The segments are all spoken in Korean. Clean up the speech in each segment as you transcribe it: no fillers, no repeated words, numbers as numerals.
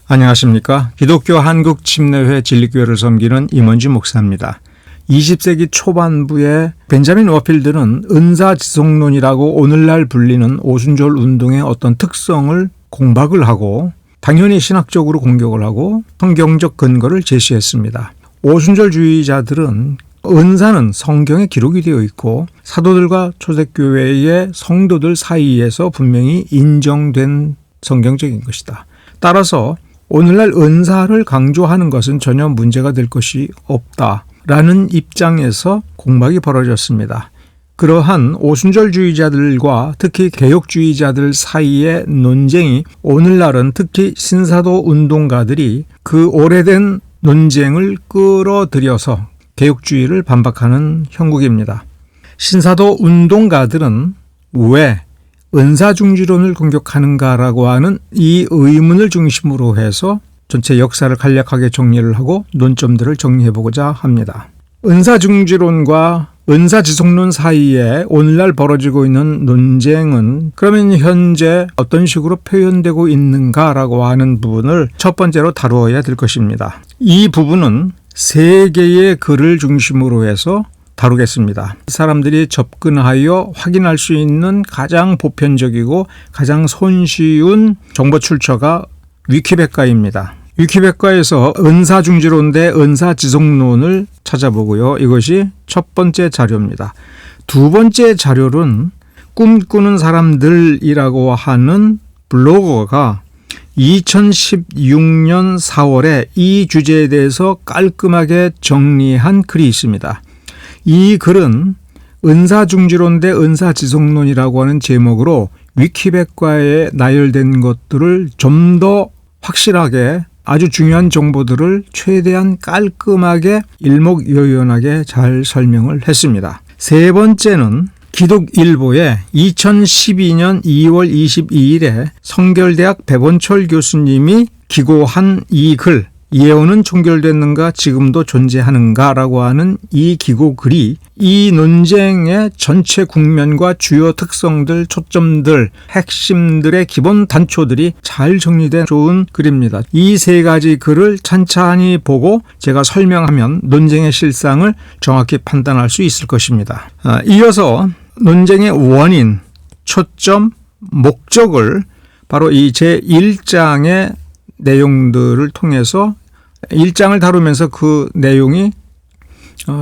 안녕하십니까. 기독교 한국침례회 진리교회를 섬기는 임원주 목사입니다. 20세기 초반부에 벤자민 워필드는 은사지속론이라고 오늘날 불리는 오순절 운동의 어떤 특성을 공박을 하고 당연히 신학적으로 공격을 하고 성경적 근거를 제시했습니다. 오순절주의자들은 은사는 성경에 기록이 되어 있고 사도들과 초대교회의 성도들 사이에서 분명히 인정된 성경적인 것이다. 따라서 오늘날 은사를 강조하는 것은 전혀 문제가 될 것이 없다라는 입장에서 공박이 벌어졌습니다. 그러한 오순절주의자들과 특히 개혁주의자들 사이의 논쟁이 오늘날은 특히 신사도 운동가들이 그 오래된 논쟁을 끌어들여서 개혁주의를 반박하는 형국입니다. 신사도 운동가들은 왜 은사중지론을 공격하는가라고 하는 이 의문을 중심으로 해서 전체 역사를 간략하게 정리를 하고 논점들을 정리해보고자 합니다. 은사중지론과 은사지속론 사이에 오늘날 벌어지고 있는 논쟁은 그러면 현재 어떤 식으로 표현되고 있는가라고 하는 부분을 첫 번째로 다루어야 될 것입니다. 이 부분은 세 개의 글을 중심으로 해서 다루겠습니다. 사람들이 접근하여 확인할 수 있는 가장 보편적이고 가장 손쉬운 정보 출처가 위키백과입니다. 위키백과에서 은사중지론 대 은사지속론을 찾아보고요. 이것이 첫 번째 자료입니다. 두 번째 자료는 꿈꾸는 사람들이라고 하는 블로거가 2016년 4월에 이 주제에 대해서 깔끔하게 정리한 글이 있습니다. 이 글은 은사중지론 대 은사지속론이라고 하는 제목으로 위키백과에 나열된 것들을 좀 더 확실하게 아주 중요한 정보들을 최대한 깔끔하게 일목요연하게 잘 설명을 했습니다. 세 번째는 기독일보에 2012년 2월 22일에 성결대학 백원철 교수님이 기고한 이 글, 예언은 종결됐는가 지금도 존재하는가라고 하는 이 기고 글이 이 논쟁의 전체 국면과 주요 특성들, 초점들, 핵심들의 기본 단초들이 잘 정리된 좋은 글입니다. 이 세 가지 글을 찬찬히 보고 제가 설명하면 논쟁의 실상을 정확히 판단할 수 있을 것입니다. 이어서 논쟁의 원인, 초점, 목적을 바로 이 제1장의 내용들을 통해서 1장을 다루면서 그 내용이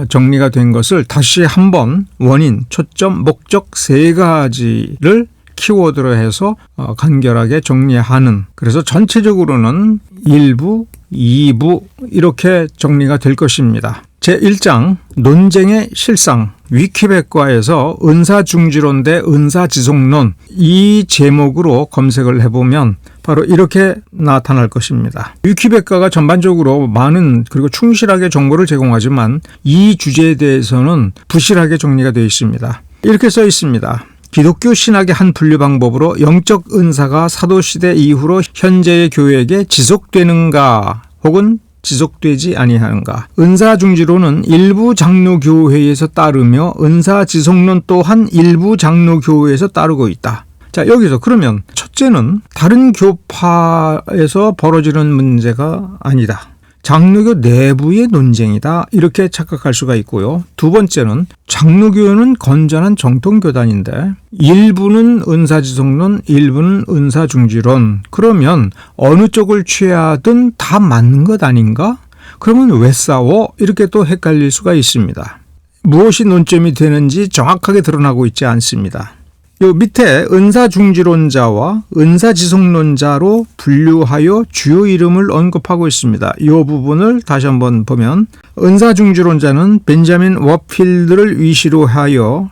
정리가 된 것을 다시 한번 원인, 초점, 목적 세 가지를 키워드로 해서 간결하게 정리하는, 그래서 전체적으로는 1부, 2부 이렇게 정리가 될 것입니다. 제1장 논쟁의 실상, 위키백과에서 은사중지론 대 은사지속론 이 제목으로 검색을 해보면 바로 이렇게 나타날 것입니다. 위키백과가 전반적으로 많은 그리고 충실하게 정보를 제공하지만 이 주제에 대해서는 부실하게 정리가 되어 있습니다. 이렇게 써 있습니다. 기독교 신학의 한 분류 방법으로 영적 은사가 사도시대 이후로 현재의 교회에게 지속되는가 혹은 지속되지 아니하는가. 은사중지론은 일부 장로교회에서 따르며 은사지속론 또한 일부 장로교회에서 따르고 있다. 자, 여기서 그러면 첫째는 다른 교파에서 벌어지는 문제가 아니다. 장로교 내부의 논쟁이다. 이렇게 착각할 수가 있고요. 두 번째는 장로교는 건전한 정통교단인데 일부는 은사지속론, 일부는 은사중지론. 그러면 어느 쪽을 취하든 다 맞는 것 아닌가? 그러면 왜 싸워? 이렇게 또 헷갈릴 수가 있습니다. 무엇이 논점이 되는지 정확하게 드러나고 있지 않습니다. 요 밑에 은사중지론자와 은사지속론자로 분류하여 주요 이름을 언급하고 있습니다. 이 부분을 다시 한번 보면 은사중지론자는 벤자민 워필드를 위시로 하여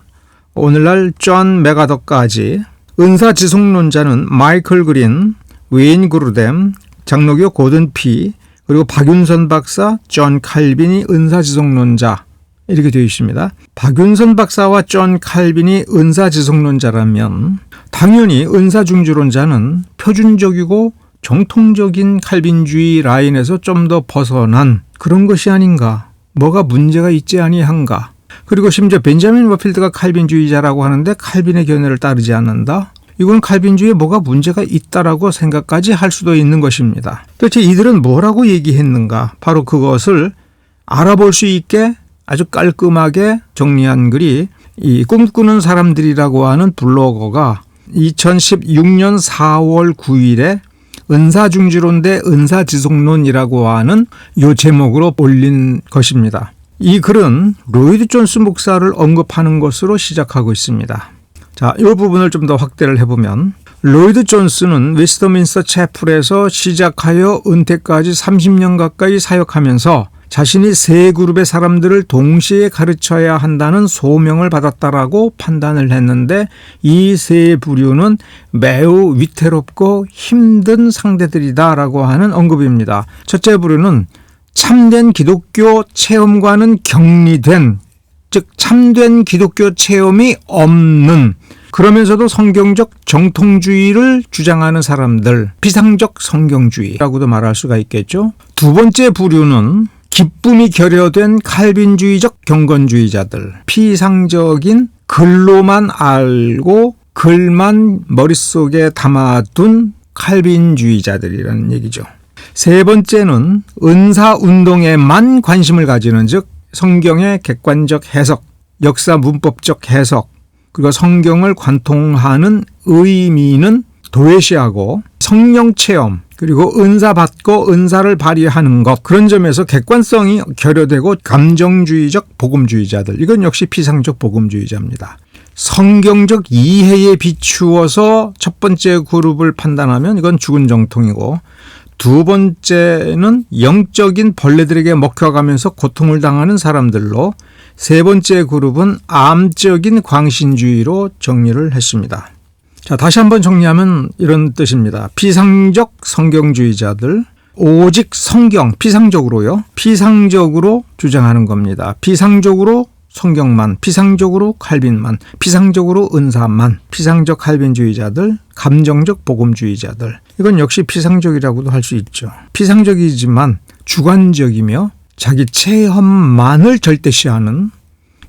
오늘날 존 맥아더까지, 은사지속론자는 마이클 그린, 웨인 그루뎀, 장로교 고든 피, 그리고 박윤선 박사, 존 칼빈이 은사지속론자 이렇게 되어 있습니다. 박윤선 박사와 존 칼빈이 은사지속론자라면 당연히 은사중지론자는 표준적이고 정통적인 칼빈주의 라인에서 좀 더 벗어난 그런 것이 아닌가, 뭐가 문제가 있지 아니한가. 그리고 심지어 벤자민 워필드가 칼빈주의자라고 하는데 칼빈의 견해를 따르지 않는다. 이건 칼빈주의에 뭐가 문제가 있다라고 생각까지 할 수도 있는 것입니다. 도대체 이들은 뭐라고 얘기했는가? 바로 그것을 알아볼 수 있게 아주 깔끔하게 정리한 글이 이 꿈꾸는 사람들이라고 하는 블로거가 2016년 4월 9일에 은사중지론 대 은사지속론이라고 하는 이 제목으로 올린 것입니다. 이 글은 로이드 존스 목사를 언급하는 것으로 시작하고 있습니다. 자, 이 부분을 좀 더 확대를 해보면 로이드 존스는 웨스트민스터 채플에서 시작하여 은퇴까지 30년 가까이 사역하면서 자신이 세 그룹의 사람들을 동시에 가르쳐야 한다는 소명을 받았다라고 판단을 했는데 이 세 부류는 매우 위태롭고 힘든 상대들이다라고 하는 언급입니다. 첫째 부류는 참된 기독교 체험과는 격리된, 즉 참된 기독교 체험이 없는, 그러면서도 성경적 정통주의를 주장하는 사람들, 비상적 성경주의라고도 말할 수가 있겠죠. 두 번째 부류는 기쁨이 결여된 칼빈주의적 경건주의자들, 피상적인 글로만 알고 글만 머릿속에 담아둔 칼빈주의자들이라는 얘기죠. 세 번째는 은사운동에만 관심을 가지는, 즉 성경의 객관적 해석, 역사 문법적 해석, 그리고 성경을 관통하는 의미는 도외시하고 성령 체험, 그리고 은사 받고 은사를 발휘하는 것, 그런 점에서 객관성이 결여되고 감정주의적 복음주의자들, 이건 역시 피상적 복음주의자입니다. 성경적 이해에 비추어서 첫 번째 그룹을 판단하면 이건 죽은 정통이고, 두 번째는 영적인 벌레들에게 먹혀가면서 고통을 당하는 사람들로, 세 번째 그룹은 암적인 광신주의로 정리를 했습니다. 자, 다시 한번 정리하면 이런 뜻입니다. 피상적 성경주의자들, 오직 성경, 피상적으로요. 피상적으로 주장하는 겁니다. 피상적으로 성경만, 피상적으로 칼빈만, 피상적으로 은사만, 피상적 칼빈주의자들, 감정적 복음주의자들. 이건 역시 피상적이라고도 할 수 있죠. 피상적이지만 주관적이며 자기 체험만을 절대시하는,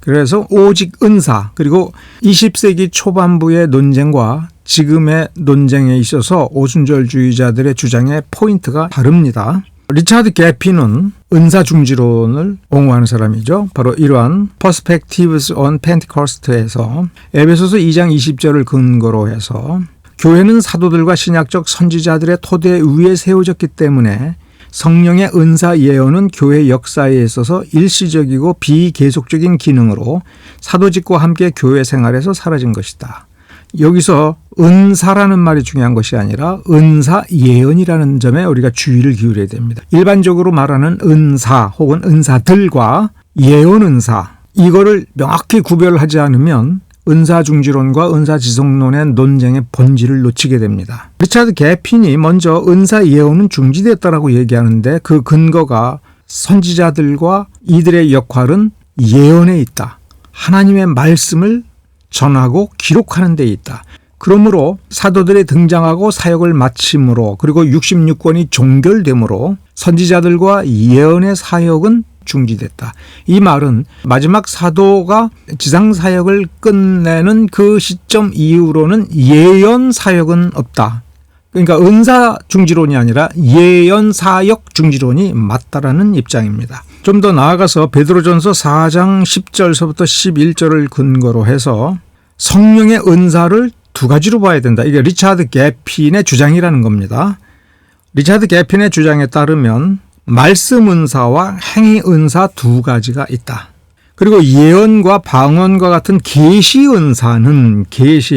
그래서 오직 은사, 그리고 20세기 초반부의 논쟁과 지금의 논쟁에 있어서 오순절주의자들의 주장의 포인트가 다릅니다. 리차드 게피는 은사중지론을 옹호하는 사람이죠. 바로 이러한 Perspectives on Pentecost에서 에베소서 2장 20절을 근거로 해서 교회는 사도들과 신약적 선지자들의 토대 위에 세워졌기 때문에 성령의 은사 예언은 교회 역사에 있어서 일시적이고 비계속적인 기능으로 사도직과 함께 교회 생활에서 사라진 것이다. 여기서 은사라는 말이 중요한 것이 아니라 은사 예언이라는 점에 우리가 주의를 기울여야 됩니다. 일반적으로 말하는 은사 혹은 은사들과 예언 은사, 이거를 명확히 구별하지 않으면 은사중지론과 은사지속론의 논쟁의 본질을 놓치게 됩니다. 리차드 게핀이 먼저 은사 예언은 중지됐다라고 얘기하는데 그 근거가 선지자들과 이들의 역할은 예언에 있다. 하나님의 말씀을 전하고 기록하는 데 있다. 그러므로 사도들이 등장하고 사역을 마침으로, 그리고 66권이 종결되므로 선지자들과 예언의 사역은 중지됐다. 이 말은 마지막 사도가 지상사역을 끝내는 그 시점 이후로는 예언 사역은 없다. 그러니까 은사 중지론이 아니라 예언 사역 중지론이 맞다라는 입장입니다. 좀 더 나아가서 베드로전서 4장 10절서부터 11절을 근거로 해서 성령의 은사를 두 가지로 봐야 된다. 이게 리차드 게핀의 주장이라는 겁니다. 리차드 게핀의 주장에 따르면 말씀 은사와 행위 은사 두 가지가 있다. 그리고 예언과 방언과 같은 계시 은사는,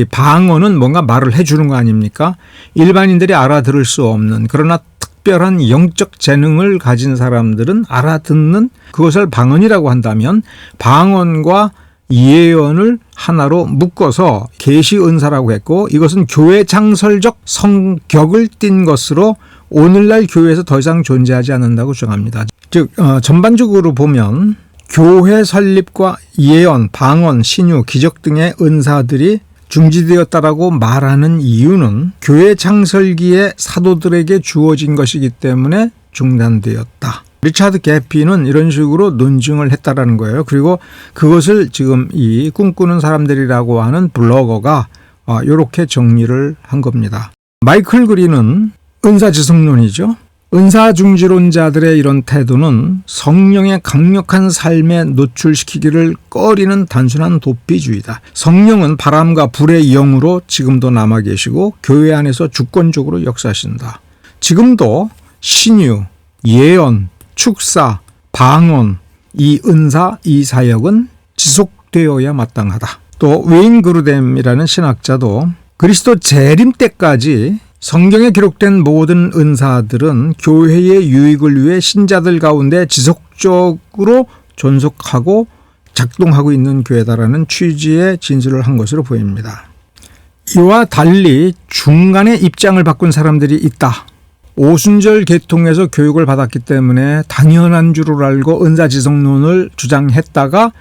방언은 뭔가 말을 해주는 거 아닙니까? 일반인들이 알아들을 수 없는, 그러나 특별한 영적 재능을 가진 사람들은 알아듣는 그것을 방언이라고 한다면, 방언과 예언을 하나로 묶어서 계시 은사라고 했고, 이것은 교회 창설적 성격을 띈 것으로 오늘날 교회에서 더 이상 존재하지 않는다고 주장합니다. 즉 전반적으로 보면 교회 설립과 예언, 방언, 신유, 기적 등의 은사들이 중지되었다라고 말하는 이유는 교회 창설기에 사도들에게 주어진 것이기 때문에 중단되었다. 리차드 게피는 이런 식으로 논증을 했다라는 거예요. 그리고 그것을 지금 이 꿈꾸는 사람들이라고 하는 블로거가 이렇게 정리를 한 겁니다. 마이클 그린은 은사지성론이죠. 은사중지론자들의 이런 태도는 성령의 강력한 삶에 노출시키기를 꺼리는 단순한 도피주의다. 성령은 바람과 불의 영으로 지금도 남아 계시고 교회 안에서 주권적으로 역사하신다. 지금도 신유, 예언, 축사, 방언, 이 은사, 이 사역은 지속되어야 마땅하다. 또 웨인 그루뎀이라는 신학자도 그리스도 재림 때까지 성경에 기록된 모든 은사들은 교회의 유익을 위해 신자들 가운데 지속적으로 존속하고 작동하고 있는 교회다라는 취지의 진술을 한 것으로 보입니다. 이와 달리 중간에 입장을 바꾼 사람들이 있다. 오순절 계통에서 교육을 받았기 때문에 당연한 줄을 알고 은사지성론을 주장했다가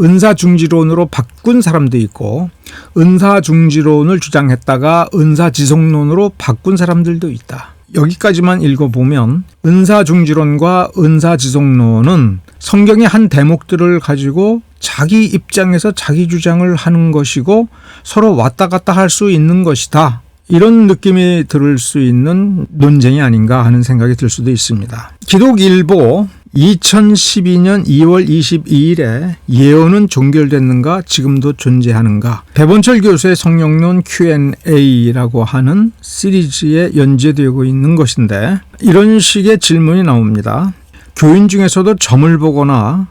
은사중지론으로 바꾼 사람도 있고 은사중지론을 주장했다가 은사지성론으로 바꾼 사람들도 있다. 여기까지만 읽어보면 은사중지론과 은사지성론은 성경의 한 대목들을 가지고 자기 입장에서 자기 주장을 하는 것이고 서로 왔다 갔다 할 수 있는 것이다. 이런 느낌이 들을 수 있는 논쟁이 아닌가 하는 생각이 들 수도 있습니다. 기독일보 2012년 2월 22일에 예언은 종결됐는가 지금도 존재하는가 배본철 교수의 성령론 Q&A라고 하는 시리즈에 연재되고 있는 것인데 이런 식의 질문이 나옵니다. 교인 중에서도 점을 보거나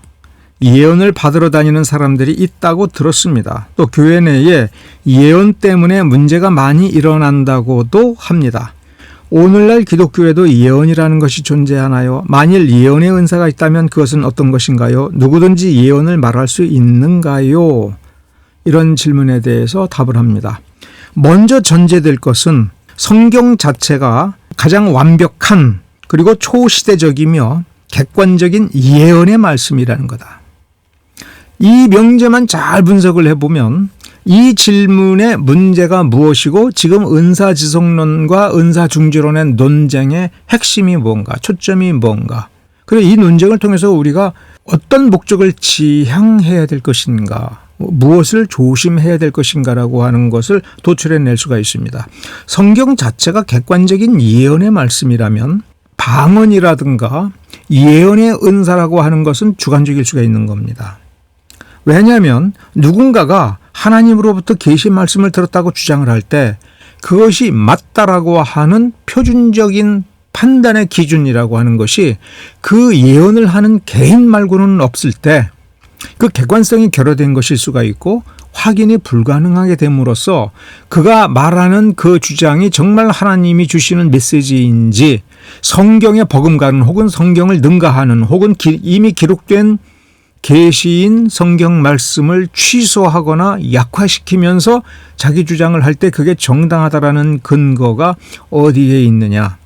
예언을 받으러 다니는 사람들이 있다고 들었습니다. 또 교회 내에 예언 때문에 문제가 많이 일어난다고도 합니다. 오늘날 기독교에도 예언이라는 것이 존재하나요? 만일 예언의 은사가 있다면 그것은 어떤 것인가요? 누구든지 예언을 말할 수 있는가요? 이런 질문에 대해서 답을 합니다. 먼저 전제될 것은 성경 자체가 가장 완벽한 그리고 초시대적이며 객관적인 예언의 말씀이라는 거다. 이 명제만 잘 분석을 해보면 이 질문의 문제가 무엇이고 지금 은사지성론과 은사중지론의 논쟁의 핵심이 뭔가, 초점이 뭔가, 그리고 이 논쟁을 통해서 우리가 어떤 목적을 지향해야 될 것인가, 무엇을 조심해야 될 것인가라고 하는 것을 도출해낼 수가 있습니다. 성경 자체가 객관적인 예언의 말씀이라면 방언이라든가 예언의 은사라고 하는 것은 주관적일 수가 있는 겁니다. 왜냐하면 누군가가 하나님으로부터 계시 말씀을 들었다고 주장을 할 때 그것이 맞다라고 하는 표준적인 판단의 기준이라고 하는 것이 그 예언을 하는 개인 말고는 없을 때 그 객관성이 결여된 것일 수가 있고 확인이 불가능하게 됨으로써 그가 말하는 그 주장이 정말 하나님이 주시는 메시지인지 성경에 버금가는 혹은 성경을 능가하는 혹은 이미 기록된 계시인 성경 말씀을 취소하거나 약화시키면서 자기 주장을 할 때 그게 정당하다라는 근거가 어디에 있느냐.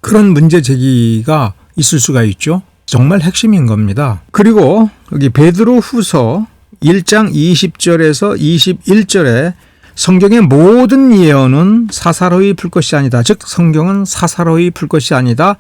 그런 문제 제기가 있을 수가 있죠. 정말 핵심인 겁니다. 그리고 여기 베드로 후서 1장 20절에서 21절에 성경의 모든 예언은 사사로이 풀 것이 아니다. 즉 성경은 사사로이 풀 것이 아니다.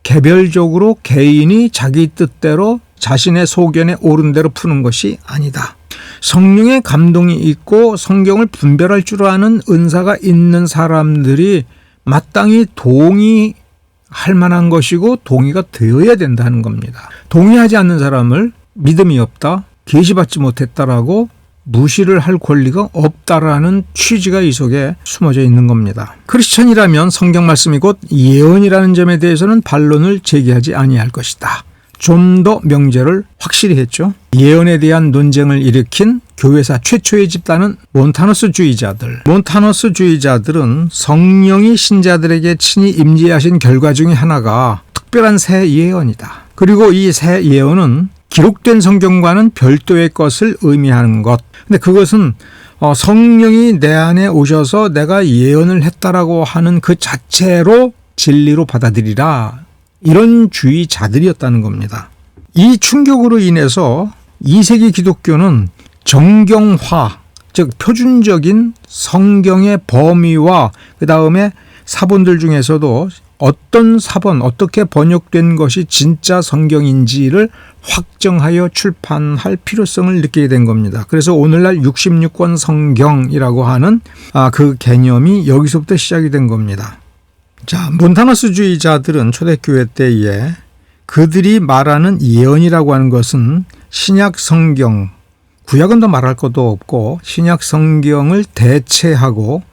개별적으로 개인이 자기 뜻대로 자신의 소견에 옳은 대로 푸는 것이 아니다. 성령의 감동이 있고 성경을 분별할 줄 아는 은사가 있는 사람들이 마땅히 동의할 만한 것이고 동의가 되어야 된다는 겁니다. 동의하지 않는 사람을 믿음이 없다, 계시받지 못했다라고 무시를 할 권리가 없다라는 취지가 이 속에 숨어져 있는 겁니다. 크리스천이라면 성경 말씀이 곧 예언이라는 점에 대해서는 반론을 제기하지 아니할 것이다. 좀 더 명제를 확실히 했죠. 예언에 대한 논쟁을 일으킨 교회사 최초의 집단은 몬타너스주의자들. 몬타너스주의자들은 성령이 신자들에게 친히 임재하신 결과 중에 하나가 특별한 새 예언이다. 그리고 이 새 예언은 기록된 성경과는 별도의 것을 의미하는 것. 근데 그것은 성령이 내 안에 오셔서 내가 예언을 했다라고 하는 그 자체로 진리로 받아들이라. 이런 주의자들이었다는 겁니다. 이 충격으로 인해서 2세기 기독교는 정경화, 즉 표준적인 성경의 범위와 그 다음에 사본들 중에서도 어떤 사본, 어떻게 번역된 것이 진짜 성경인지를 확정하여 출판할 필요성을 느끼게 된 겁니다. 그래서 오늘날 66권 성경이라고 하는 그 개념이 여기서부터 시작이 된 겁니다. 자, 몬타너스주의자들은 초대교회 때에 그들이 말하는 예언이라고 하는 것은 신약 성경, 구약은 더 말할 것도 없고 신약 성경을 대체하고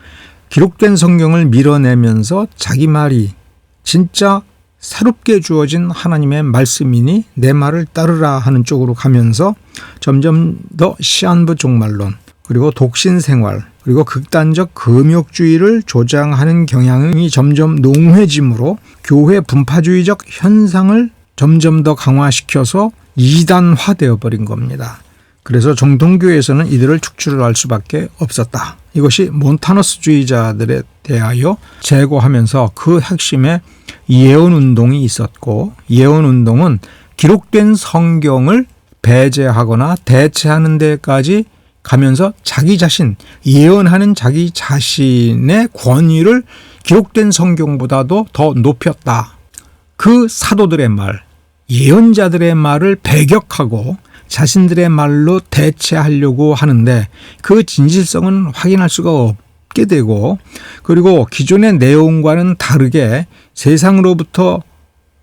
기록된 성경을 밀어내면서 자기 말이 진짜 새롭게 주어진 하나님의 말씀이니 내 말을 따르라 하는 쪽으로 가면서 점점 더 시한부 종말론, 그리고 독신생활, 그리고 극단적 금욕주의를 조장하는 경향이 점점 농후해지므로 교회 분파주의적 현상을 점점 더 강화시켜서 이단화되어 버린 겁니다. 그래서 정통교회에서는 이들을 축출할 수밖에 없었다. 이것이 몬타너스주의자들에 대하여 제고하면서 그 핵심에 예언운동이 있었고, 예언운동은 기록된 성경을 배제하거나 대체하는 데까지 가면서 자기 자신, 예언하는 자기 자신의 권위를 기록된 성경보다도 더 높였다. 그 사도들의 말, 예언자들의 말을 배격하고 자신들의 말로 대체하려고 하는데 그 진실성은 확인할 수가 없게 되고, 그리고 기존의 내용과는 다르게 세상으로부터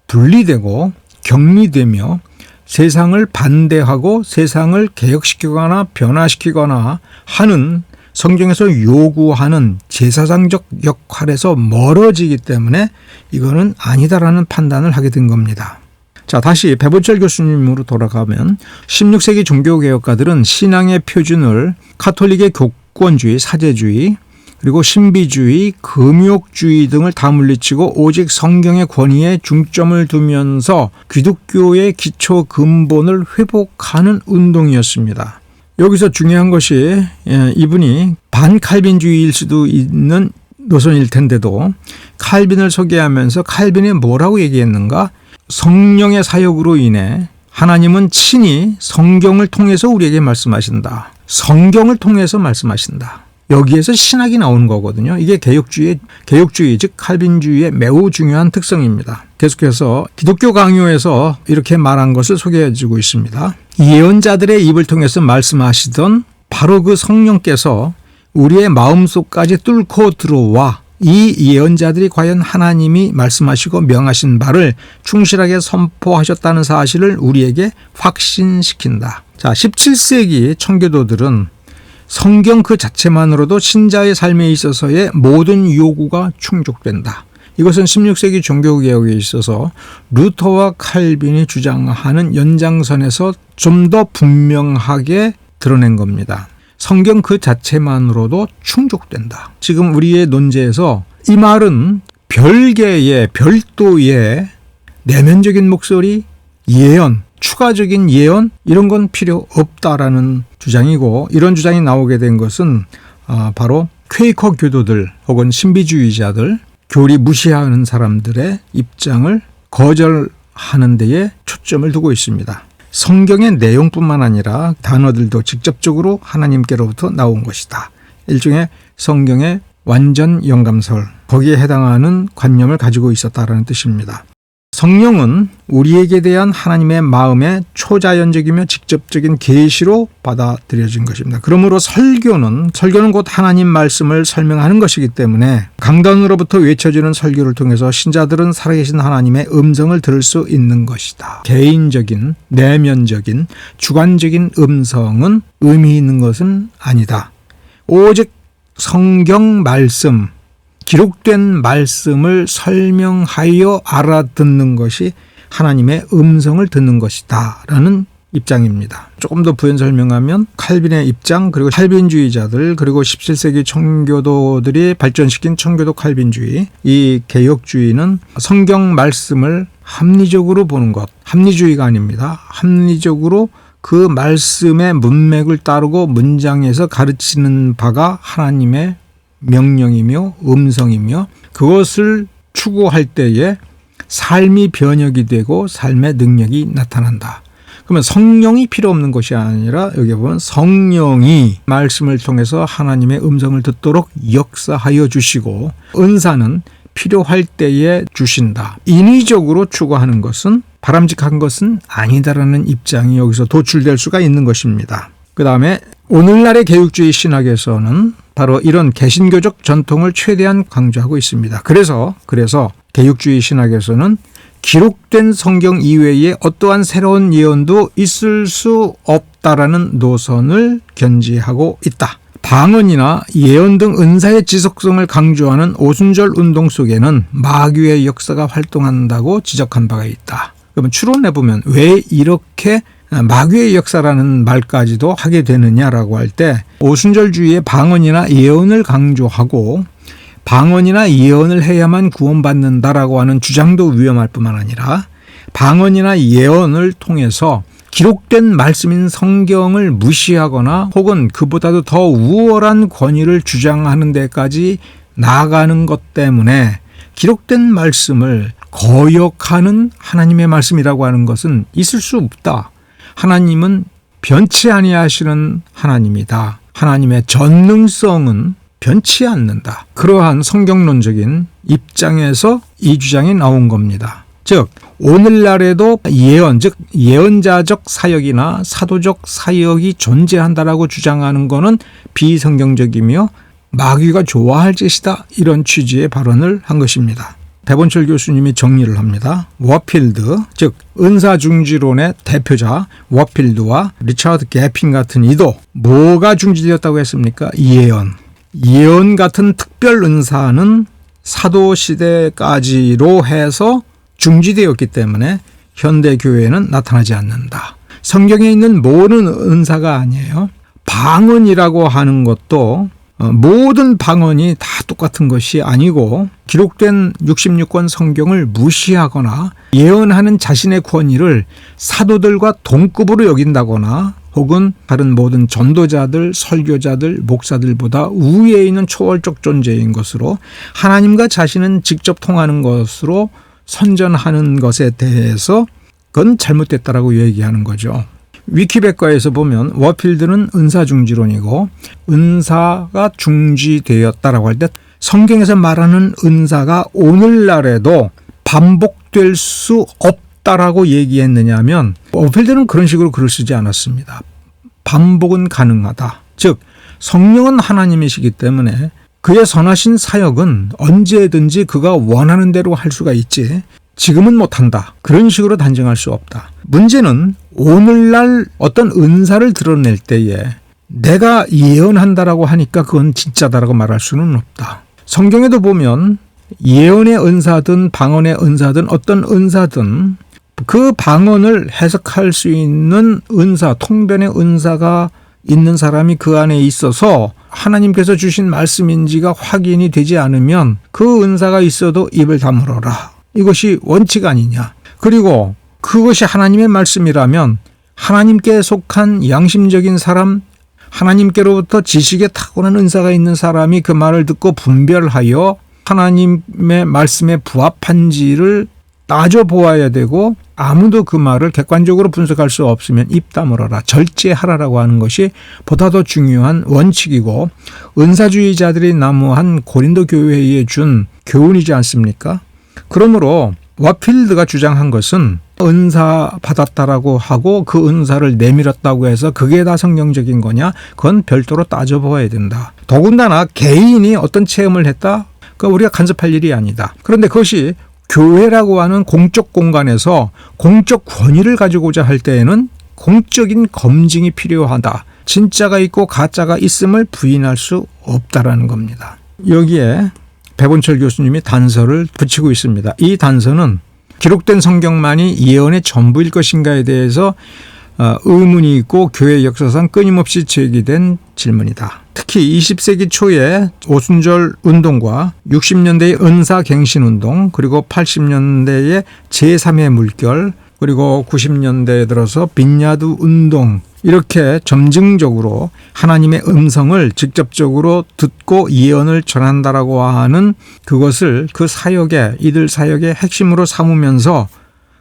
분리되고 격리되며 세상을 반대하고 세상을 개혁시키거나 변화시키거나 하는 성경에서 요구하는 제사장적 역할에서 멀어지기 때문에 이거는 아니다라는 판단을 하게 된 겁니다. 자, 다시 배보철 교수님으로 돌아가면 16세기 종교개혁가들은 신앙의 표준을 가톨릭의 교권주의, 사제주의, 그리고 신비주의, 금욕주의 등을 다 물리치고 오직 성경의 권위에 중점을 두면서 기독교의 기초 근본을 회복하는 운동이었습니다. 여기서 중요한 것이 이분이 반칼빈주의일 수도 있는 노선일 텐데도 칼빈을 소개하면서 칼빈이 뭐라고 얘기했는가? 성령의 사역으로 인해 하나님은 친히 성경을 통해서 우리에게 말씀하신다. 성경을 통해서 말씀하신다. 여기에서 신학이 나오는 거거든요. 이게 개혁주의, 즉 칼빈주의의 매우 중요한 특성입니다. 계속해서 기독교 강요에서 이렇게 말한 것을 소개해주고 있습니다. 예언자들의 입을 통해서 말씀하시던 바로 그 성령께서 우리의 마음속까지 뚫고 들어와 이 예언자들이 과연 하나님이 말씀하시고 명하신 바를 충실하게 선포하셨다는 사실을 우리에게 확신시킨다. 자, 17세기 청교도들은 성경 그 자체만으로도 신자의 삶에 있어서의 모든 요구가 충족된다. 이것은 16세기 종교개혁에 있어서 루터와 칼빈이 주장하는 연장선에서 좀 더 분명하게 드러낸 겁니다. 성경 그 자체만으로도 충족된다. 지금 우리의 논제에서 이 말은 별개의, 별도의 내면적인 목소리, 예언, 추가적인 예언 이런 건 필요 없다라는 주장이고, 이런 주장이 나오게 된 것은 바로 퀘이커 교도들 혹은 신비주의자들, 교리 무시하는 사람들의 입장을 거절하는 데에 초점을 두고 있습니다. 성경의 내용뿐만 아니라 단어들도 직접적으로 하나님께로부터 나온 것이다. 일종의 성경의 완전 영감설, 거기에 해당하는 관념을 가지고 있었다라는 뜻입니다. 성령은 우리에게 대한 하나님의 마음의 초자연적이며 직접적인 계시로 받아들여진 것입니다. 그러므로 설교는 곧 하나님 말씀을 설명하는 것이기 때문에 강단으로부터 외쳐지는 설교를 통해서 신자들은 살아계신 하나님의 음성을 들을 수 있는 것이다. 개인적인, 내면적인, 주관적인 음성은 의미 있는 것은 아니다. 오직 성경 말씀, 기록된 말씀을 설명하여 알아듣는 것이 하나님의 음성을 듣는 것이다 라는 입장입니다. 조금 더 부연 설명하면 칼빈의 입장, 그리고 칼빈주의자들, 그리고 17세기 청교도들이 발전시킨 청교도 칼빈주의, 이 개혁주의는 성경 말씀을 합리적으로 보는 것, 합리주의가 아닙니다. 합리적으로 그 말씀의 문맥을 따르고 문장에서 가르치는 바가 하나님의 명령이며 음성이며, 그것을 추구할 때에 삶이 변혁이 되고 삶의 능력이 나타난다. 그러면 성령이 필요 없는 것이 아니라 여기 보면 성령이 말씀을 통해서 하나님의 음성을 듣도록 역사하여 주시고, 은사는 필요할 때에 주신다. 인위적으로 추구하는 것은 바람직한 것은 아니다라는 입장이 여기서 도출될 수가 있는 것입니다. 그 다음에 오늘날의 개육주의 신학에서는 바로 이런 개신교적 전통을 최대한 강조하고 있습니다. 그래서 개육주의 신학에서는 기록된 성경 이외에 어떠한 새로운 예언도 있을 수 없다라는 노선을 견지하고 있다. 방언이나 예언 등 은사의 지속성을 강조하는 오순절 운동 속에는 마귀의 역사가 활동한다고 지적한 바가 있다. 그러면 추론해보면 왜 이렇게 마귀의 역사라는 말까지도 하게 되느냐라고 할 때 오순절주의의 방언이나 예언을 강조하고 방언이나 예언을 해야만 구원받는다라고 하는 주장도 위험할 뿐만 아니라 방언이나 예언을 통해서 기록된 말씀인 성경을 무시하거나 혹은 그보다도 더 우월한 권위를 주장하는 데까지 나아가는 것 때문에 기록된 말씀을 거역하는 하나님의 말씀이라고 하는 것은 있을 수 없다. 하나님은 변치 아니하시는 하나님이다. 하나님의 전능성은 변치 않는다. 그러한 성경론적인 입장에서 이 주장이 나온 겁니다. 즉 오늘날에도 예언, 즉 예언자적 사역이나 사도적 사역이 존재한다라고 주장하는 것은 비성경적이며 마귀가 좋아할 짓이다. 이런 취지의 발언을 한 것입니다. 배본철 교수님이 정리를 합니다. 워필드, 즉 은사중지론의 대표자 워필드와 리처드 게핀 같은 이도 뭐가 중지되었다고 했습니까? 예언 같은 특별 은사는 사도시대까지로 해서 중지되었기 때문에 현대교회에는 나타나지 않는다. 성경에 있는 모든 은사가 아니에요. 방언이라고 하는 것도 모든 방언이 다 똑같은 것이 아니고 기록된 66권 성경을 무시하거나 예언하는 자신의 권위를 사도들과 동급으로 여긴다거나 혹은 다른 모든 전도자들, 설교자들, 목사들보다 우위에 있는 초월적 존재인 것으로 하나님과 자신은 직접 통하는 것으로 선전하는 것에 대해서 그건 잘못됐다라고 얘기하는 거죠. 위키백과에서 보면 워필드는 은사중지론이고 은사가 중지되었다라고 할 때 성경에서 말하는 은사가 오늘날에도 반복될 수 없다라고 얘기했느냐 하면 워필드는 그런 식으로 글을 쓰지 않았습니다. 반복은 가능하다. 즉 성령은 하나님이시기 때문에 그의 선하신 사역은 언제든지 그가 원하는 대로 할 수가 있지 지금은 못한다. 그런 식으로 단정할 수 없다. 문제는 오늘날 어떤 은사를 드러낼 때에 내가 예언한다라고 하니까 그건 진짜다라고 말할 수는 없다. 성경에도 보면 예언의 은사든 방언의 은사든 어떤 은사든 그 방언을 해석할 수 있는 은사, 통변의 은사가 있는 사람이 그 안에 있어서 하나님께서 주신 말씀인지가 확인이 되지 않으면 그 은사가 있어도 입을 다물어라. 이것이 원칙 아니냐. 그리고 그것이 하나님의 말씀이라면 하나님께 속한 양심적인 사람, 하나님께로부터 지식에 타고난 은사가 있는 사람이 그 말을 듣고 분별하여 하나님의 말씀에 부합한지를 따져보아야 되고 아무도 그 말을 객관적으로 분석할 수 없으면 입 다물어라, 절제하라라고 하는 것이 보다 더 중요한 원칙이고 은사주의자들이 난무한 고린도 교회에 준 교훈이지 않습니까? 그러므로 워필드가 주장한 것은 은사 받았다라고 하고 그 은사를 내밀었다고 해서 그게 다 성경적인 거냐? 그건 별도로 따져보아야 된다. 더군다나 개인이 어떤 체험을 했다? 그건 우리가 간섭할 일이 아니다. 그런데 그것이 교회라고 하는 공적 공간에서 공적 권위를 가지고자 할 때에는 공적인 검증이 필요하다. 진짜가 있고 가짜가 있음을 부인할 수 없다라는 겁니다. 여기에 배본철 교수님이 단서를 붙이고 있습니다. 이 단서는 기록된 성경만이 예언의 전부일 것인가에 대해서 의문이 있고 교회 역사상 끊임없이 제기된 질문이다. 특히 20세기 초에 오순절 운동과 60년대의 은사갱신운동 그리고 80년대의 제3의 물결 그리고 90년대에 들어서 빈야드 운동 이렇게 점증적으로 하나님의 음성을 직접적으로 듣고 예언을 전한다라고 하는 그것을 그 사역의 이들 사역의 핵심으로 삼으면서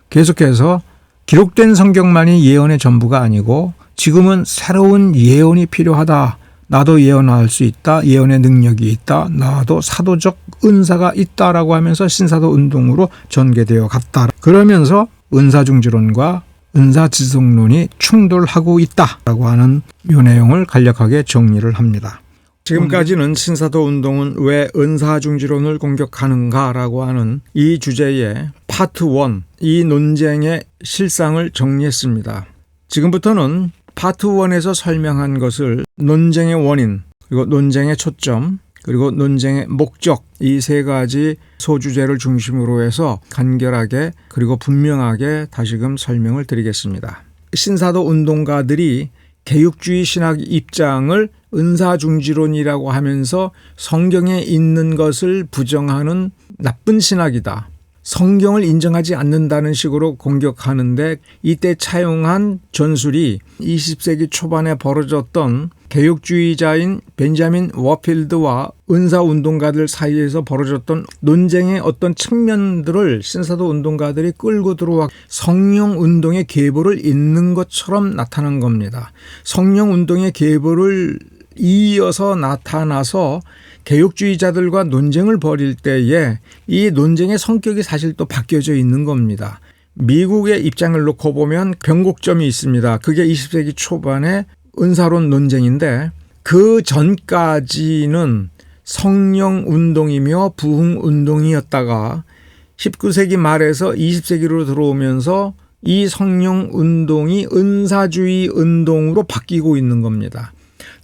계속해서 기록된 성경만이 예언의 전부가 아니고 지금은 새로운 예언이 필요하다. 나도 예언할 수 있다. 예언의 능력이 있다. 나도 사도적 은사가 있다라고 하면서 신사도 운동으로 전개되어 갔다. 그러면서 은사중지론과 은사지속론이 충돌하고 있다라고 하는 이 내용을 간략하게 정리를 합니다. 지금까지는 신사도 운동은 왜 은사중지론을 공격하는가라고 하는 이 주제의 파트 1, 이 논쟁의 실상을 정리했습니다. 지금부터는 파트 1에서 설명한 것을 논쟁의 원인, 그리고 논쟁의 초점, 그리고 논쟁의 목적, 이 세 가지 소주제를 중심으로 해서 간결하게 그리고 분명하게 다시금 설명을 드리겠습니다. 신사도 운동가들이 개육주의 신학 입장을 은사중지론이라고 하면서 성경에 있는 것을 부정하는 나쁜 신학이다. 성경을 인정하지 않는다는 식으로 공격하는데 이때 차용한 전술이 20세기 초반에 벌어졌던 개혁주의자인 벤자민 워필드와 은사운동가들 사이에서 벌어졌던 논쟁의 어떤 측면들을 신사도 운동가들이 끌고 들어와 성령운동의 계보를 잇는 것처럼 나타난 겁니다. 성령운동의 계보를 이어서 나타나서 개혁주의자들과 논쟁을 벌일 때에 이 논쟁의 성격이 사실 또 바뀌어져 있는 겁니다. 미국의 입장을 놓고 보면 변곡점이 있습니다. 그게 20세기 초반의 은사론 논쟁인데 그 전까지는 성령운동이며 부흥운동이었다가 19세기 말에서 20세기로 들어오면서 이 성령운동이 은사주의 운동으로 바뀌고 있는 겁니다.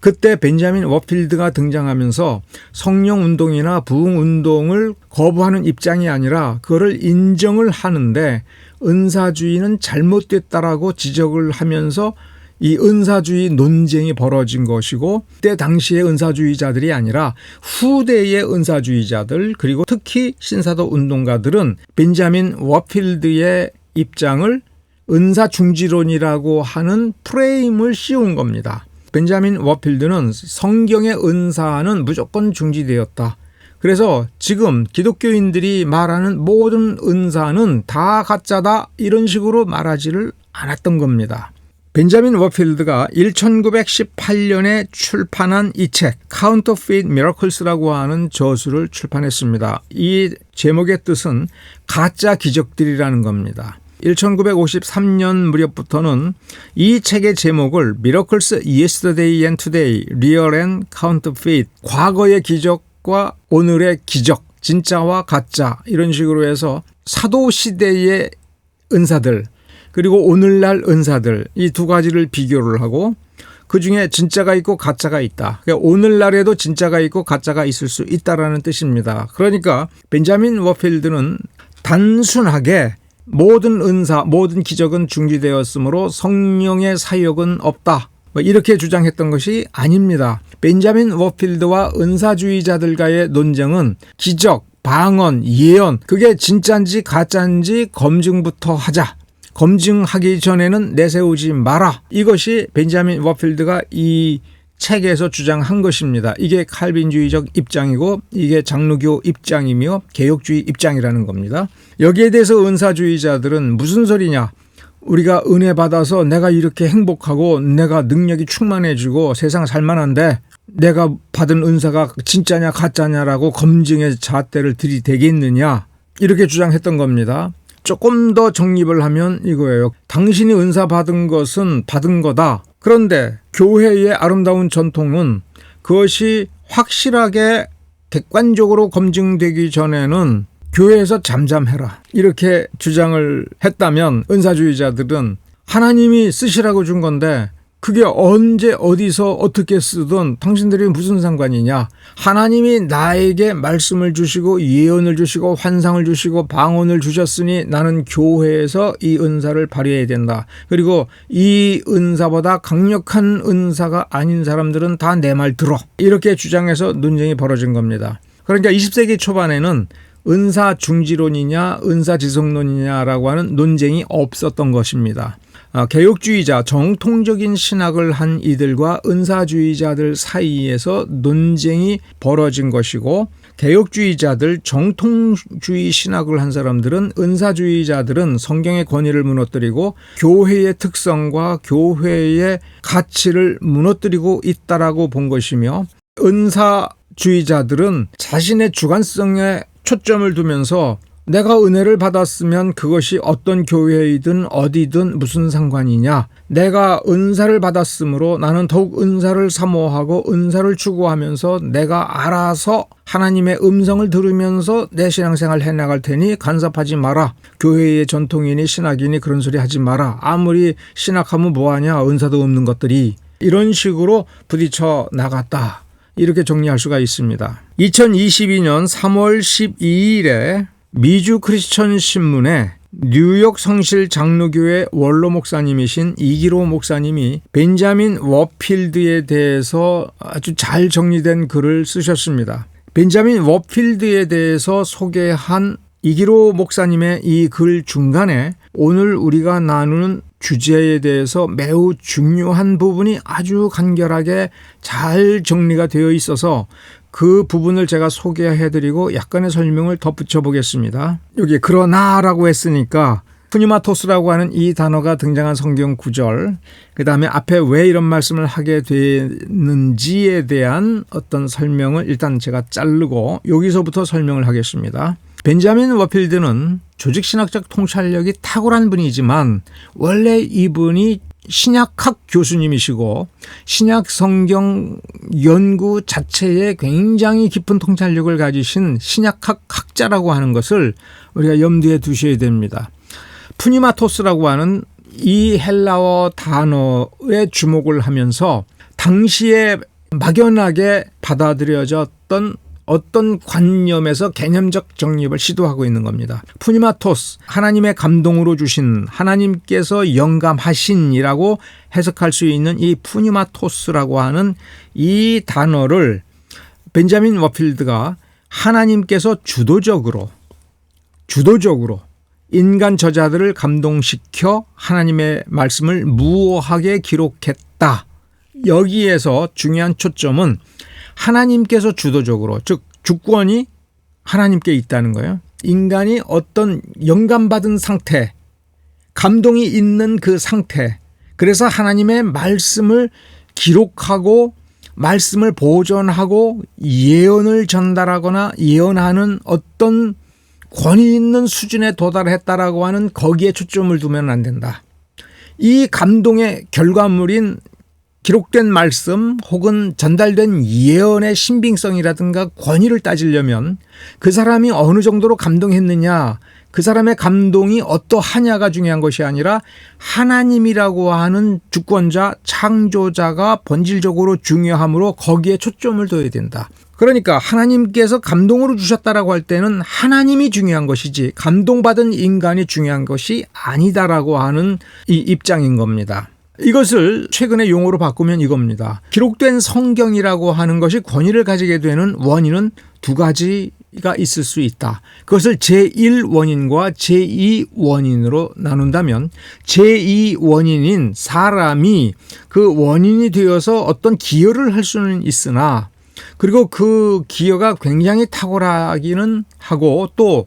그때 벤자민 워필드가 등장하면서 성령운동이나 부흥운동을 거부하는 입장이 아니라 그거를 인정을 하는데 은사주의는 잘못됐다라고 지적을 하면서 이 은사주의 논쟁이 벌어진 것이고 그때 당시의 은사주의자들이 아니라 후대의 은사주의자들 그리고 특히 신사도 운동가들은 벤자민 워필드의 입장을 은사중지론이라고 하는 프레임을 씌운 겁니다. 벤자민 워필드는 성경의 은사는 무조건 중지되었다. 그래서 지금 기독교인들이 말하는 모든 은사는 다 가짜다 이런 식으로 말하지를 않았던 겁니다. 벤자민 워필드가 1918년에 출판한 이 책 Counterfeit Miracles라고 하는 저술을 출판했습니다. 이 제목의 뜻은 가짜 기적들이라는 겁니다. 1953년 무렵부터는 이 책의 제목을 Miracles Yesterday and Today, Real and Counterfeit, 과거의 기적과 오늘의 기적, 진짜와 가짜 이런 식으로 해서 사도시대의 은사들 그리고 오늘날 은사들 이 두 가지를 비교를 하고 그중에 진짜가 있고 가짜가 있다. 그러니까 오늘날에도 진짜가 있고 가짜가 있을 수 있다라는 뜻입니다. 그러니까 벤자민 워필드는 단순하게 모든 은사, 모든 기적은 중지되었으므로 성령의 사역은 없다. 이렇게 주장했던 것이 아닙니다. 벤자민 워필드와 은사주의자들과의 논쟁은 기적, 방언, 예언 그게 진짜인지 가짜인지 검증부터 하자. 검증하기 전에는 내세우지 마라. 이것이 벤자민 워필드가 이 책에서 주장한 것입니다. 이게 칼빈주의적 입장이고 이게 장로교 입장이며 개혁주의 입장이라는 겁니다. 여기에 대해서 은사주의자들은 무슨 소리냐. 우리가 은혜 받아서 내가 이렇게 행복하고 내가 능력이 충만해지고 세상 살만한데 내가 받은 은사가 진짜냐 가짜냐라고 검증의 잣대를 들이대겠느냐 이렇게 주장했던 겁니다. 조금 더 정립을 하면 이거예요. 당신이 은사 받은 것은 받은 거다. 그런데 교회의 아름다운 전통은 그것이 확실하게 객관적으로 검증되기 전에는 교회에서 잠잠해라. 이렇게 주장을 했다면 은사주의자들은 하나님이 쓰시라고 준 건데 그게 언제 어디서 어떻게 쓰든 당신들이 무슨 상관이냐. 하나님이 나에게 말씀을 주시고 예언을 주시고 환상을 주시고 방언을 주셨으니 나는 교회에서 이 은사를 발휘해야 된다. 그리고 이 은사보다 강력한 은사가 아닌 사람들은 다 내 말 들어. 이렇게 주장해서 논쟁이 벌어진 겁니다. 그러니까 20세기 초반에는 은사 중지론이냐 은사 지속론이냐라고 하는 논쟁이 없었던 것입니다. 개혁주의자 정통적인 신학을 한 이들과 은사주의자들 사이에서 논쟁이 벌어진 것이고 개혁주의자들, 정통주의 신학을 한 사람들은, 은사주의자들은 성경의 권위를 무너뜨리고 교회의 특성과 교회의 가치를 무너뜨리고 있다라고 본 것이며, 은사주의자들은 자신의 주관성에 초점을 두면서 내가 은혜를 받았으면 그것이 어떤 교회이든 어디든 무슨 상관이냐. 내가 은사를 받았으므로 나는 더욱 은사를 사모하고 은사를 추구하면서 내가 알아서 하나님의 음성을 들으면서 내 신앙생활 해나갈 테니 간섭하지 마라. 교회의 전통이니 신학이니 그런 소리 하지 마라. 아무리 신학하면 뭐하냐. 은사도 없는 것들이. 이런 식으로 부딪혀 나갔다. 이렇게 정리할 수가 있습니다. 2022년 3월 12일에 미주 크리스천 신문에 뉴욕 성실 장로교회 원로 목사님이신 이기로 목사님이 벤자민 워필드에 대해서 아주 잘 정리된 글을 쓰셨습니다. 벤자민 워필드에 대해서 소개한 이기로 목사님의 이 글 중간에 오늘 우리가 나누는 주제에 대해서 매우 중요한 부분이 아주 간결하게 잘 정리가 되어 있어서 그 부분을 제가 소개해드리고 약간의 설명을 덧붙여 보겠습니다. 여기 그러나라고 했으니까 푸니마토스라고 하는 이 단어가 등장한 성경 구절, 그 다음에 앞에 왜 이런 말씀을 하게 되는지에 대한 어떤 설명을 일단 제가 자르고 여기서부터 설명을 하겠습니다. 벤자민 워필드는 조직신학적 통찰력이 탁월한 분이지만 원래 이분이 신약학 교수님이시고 신약 성경 연구 자체에 굉장히 깊은 통찰력을 가지신 신약학 학자라고 하는 것을 우리가 염두에 두셔야 됩니다. 푸니마토스라고 하는 이 헬라어 단어에 주목을 하면서 당시에 막연하게 받아들여졌던 어떤 관념에서 개념적 정립을 시도하고 있는 겁니다. 푸니마토스, 하나님의 감동으로 주신, 하나님께서 영감하신이라고 해석할 수 있는 이 푸니마토스라고 하는 이 단어를 벤자민 워필드가 하나님께서 주도적으로 인간 저자들을 감동시켜 하나님의 말씀을 무오하게 기록했다. 여기에서 중요한 초점은 하나님께서 주도적으로, 즉 주권이 하나님께 있다는 거예요. 인간이 어떤 영감받은 상태, 감동이 있는 그 상태, 그래서 하나님의 말씀을 기록하고 말씀을 보존하고 예언을 전달하거나 예언하는 어떤 권위 있는 수준에 도달했다라고 하는 거기에 초점을 두면 안 된다. 이 감동의 결과물인 기록된 말씀 혹은 전달된 예언의 신빙성이라든가 권위를 따지려면 그 사람이 어느 정도로 감동했느냐, 그 사람의 감동이 어떠하냐가 중요한 것이 아니라 하나님이라고 하는 주권자, 창조자가 본질적으로 중요하므로 거기에 초점을 둬야 된다. 그러니까 하나님께서 감동으로 주셨다라고 할 때는 하나님이 중요한 것이지 감동받은 인간이 중요한 것이 아니다라고 하는 이 입장인 겁니다. 이것을 최근에 용어로 바꾸면 이겁니다. 기록된 성경이라고 하는 것이 권위를 가지게 되는 원인은 두 가지가 있을 수 있다. 그것을 제1원인과 제2원인으로 나눈다면 제2원인인 사람이 그 원인이 되어서 어떤 기여를 할 수는 있으나 그리고 그 기여가 굉장히 탁월하기는 하고 또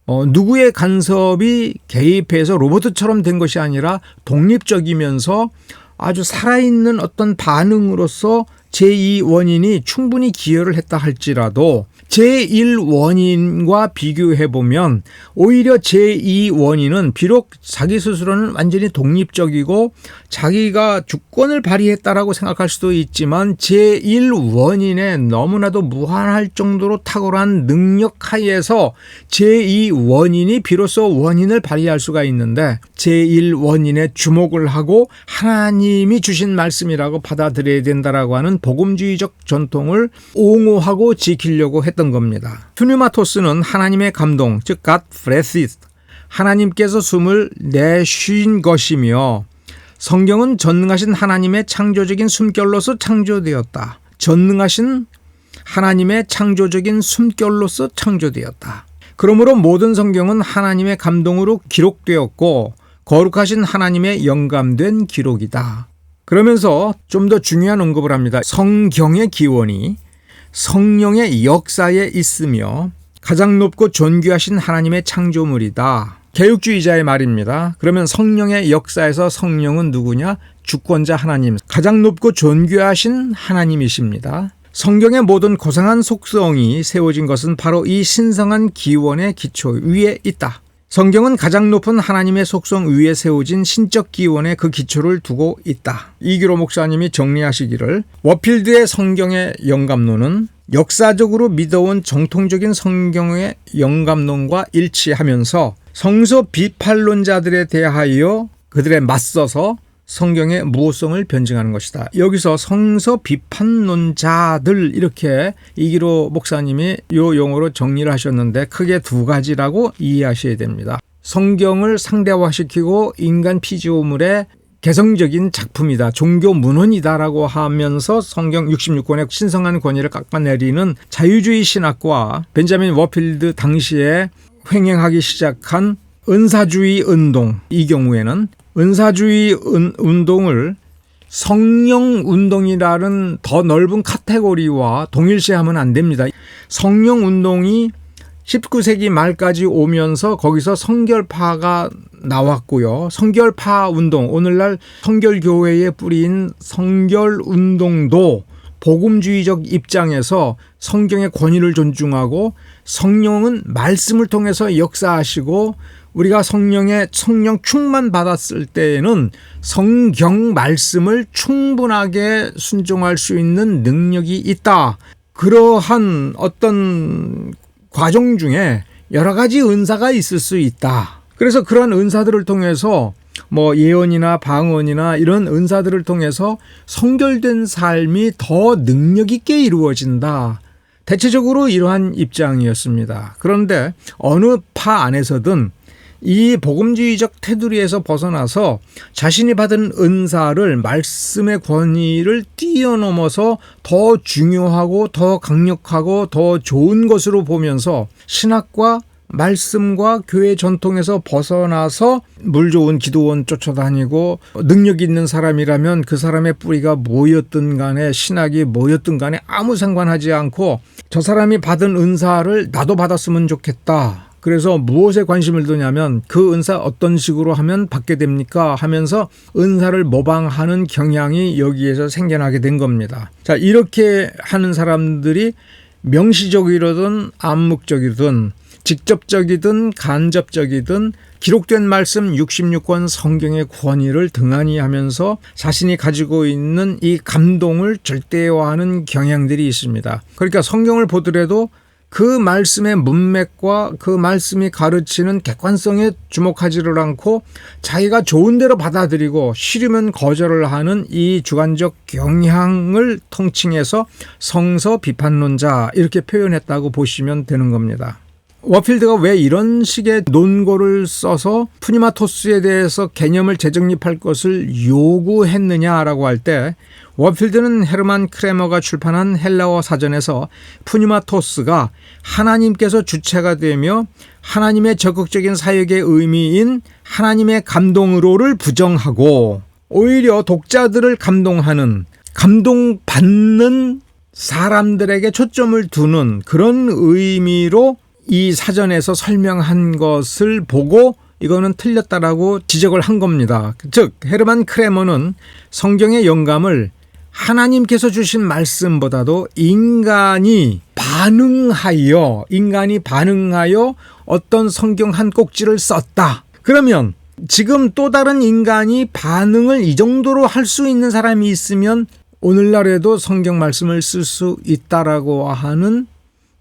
누구의 간섭이 개입해서 로봇처럼 된 것이 아니라 독립적이면서 아주 살아있는 어떤 반응으로서 제2원인이 충분히 기여를 했다 할지라도 제1원인과 비교해보면 오히려 제2원인은 비록 자기 스스로는 완전히 독립적이고 자기가 주권을 발휘했다라고 생각할 수도 있지만 제1원인에 너무나도 무한할 정도로 탁월한 능력 하에서 제2원인이 비로소 원인을 발휘할 수가 있는데 제1원인에 주목을 하고 하나님이 주신 말씀이라고 받아들여야 된다라고 하는 복음주의적 전통을 옹호하고 지키려고 했던 겁니다. 푸니마토스는 하나님의 감동, 즉 God breathed, 하나님께서 숨을 내쉰 것이며 성경은 전능하신 하나님의 창조적인 숨결로서 창조되었다. 전능하신 하나님의 창조적인 숨결로서 창조되었다. 그러므로 모든 성경은 하나님의 감동으로 기록되었고 거룩하신 하나님의 영감된 기록이다. 그러면서 좀 더 중요한 언급을 합니다. 성경의 기원이 성령의 역사에 있으며 가장 높고 존귀하신 하나님의 창조물이다. 개혁주의자의 말입니다. 그러면 성령의 역사에서 성령은 누구냐? 주권자 하나님, 가장 높고 존귀하신 하나님이십니다. 성경의 모든 고상한 속성이 세워진 것은 바로 이 신성한 기원의 기초 위에 있다. 성경은 가장 높은 하나님의 속성 위에 세워진 신적 기원의 그 기초를 두고 있다. 이규로 목사님이 정리하시기를, 워필드의 성경의 영감론은 역사적으로 믿어온 정통적인 성경의 영감론과 일치하면서 성서 비판론자들에 대하여 그들에 맞서서 성경의 무호성을 변증하는 것이다. 여기서 성서 비판론자들, 이렇게 이기로 목사님이 이 용어로 정리를 하셨는데 크게 두 가지라고 이해하셔야 됩니다. 성경을 상대화시키고 인간 피조물의 개성적인 작품이다, 종교 문헌이다라고 하면서 성경 66권의 신성한 권위를 깎아내리는 자유주의 신학과 벤자민 워필드 당시에 횡행하기 시작한 은사주의 운동, 이 경우에는 은사주의 운동을 성령운동이라는 더 넓은 카테고리와 동일시하면 안 됩니다. 성령운동이 19세기 말까지 오면서 거기서 성결파가 나왔고요. 성결파 운동, 오늘날 성결교회의 뿌리인 성결운동도 복음주의적 입장에서 성경의 권위를 존중하고 성령은 말씀을 통해서 역사하시고 우리가 성령 충만 받았을 때에는 성경 말씀을 충분하게 순종할 수 있는 능력이 있다. 그러한 어떤 과정 중에 여러 가지 은사가 있을 수 있다. 그래서 그런 은사들을 통해서 예언이나 방언이나 이런 은사들을 통해서 성결된 삶이 더 능력 있게 이루어진다. 대체적으로 이러한 입장이었습니다. 그런데 어느 파 안에서든 이 복음주의적 테두리에서 벗어나서 자신이 받은 은사를, 말씀의 권위를 뛰어넘어서 더 중요하고 더 강력하고 더 좋은 것으로 보면서 신학과 말씀과 교회 전통에서 벗어나서 물 좋은 기도원 쫓아다니고 능력 있는 사람이라면 그 사람의 뿌리가 뭐였든 간에 신학이 뭐였든 간에 아무 상관하지 않고 저 사람이 받은 은사를 나도 받았으면 좋겠다. 그래서 무엇에 관심을 두냐면 그 은사 어떤 식으로 하면 받게 됩니까? 하면서 은사를 모방하는 경향이 여기에서 생겨나게 된 겁니다. 자, 이렇게 하는 사람들이 명시적이든 암묵적이든 직접적이든 간접적이든 기록된 말씀 66권 성경의 권위를 등한히 하면서 자신이 가지고 있는 이 감동을 절대화하는 경향들이 있습니다. 그러니까 성경을 보더라도 그 말씀의 문맥과 그 말씀이 가르치는 객관성에 주목하지를 않고 자기가 좋은 대로 받아들이고 싫으면 거절을 하는 이 주관적 경향을 통칭해서 성서 비판론자, 이렇게 표현했다고 보시면 되는 겁니다. 워필드가 왜 이런 식의 논고를 써서 푸니마토스에 대해서 개념을 재정립할 것을 요구했느냐라고 할 때, 워필드는 헤르만 크레머가 출판한 헬라어 사전에서 푸니마토스가 하나님께서 주체가 되며 하나님의 적극적인 사역의 의미인 하나님의 감동으로를 부정하고 오히려 독자들을 감동하는, 감동받는 사람들에게 초점을 두는 그런 의미로 이 사전에서 설명한 것을 보고 이거는 틀렸다라고 지적을 한 겁니다. 즉 헤르만 크레머는 성경의 영감을 하나님께서 주신 말씀보다도 인간이 반응하여 어떤 성경 한 꼭지를 썼다. 그러면 지금 또 다른 인간이 반응을 이 정도로 할 수 있는 사람이 있으면 오늘날에도 성경 말씀을 쓸 수 있다라고 하는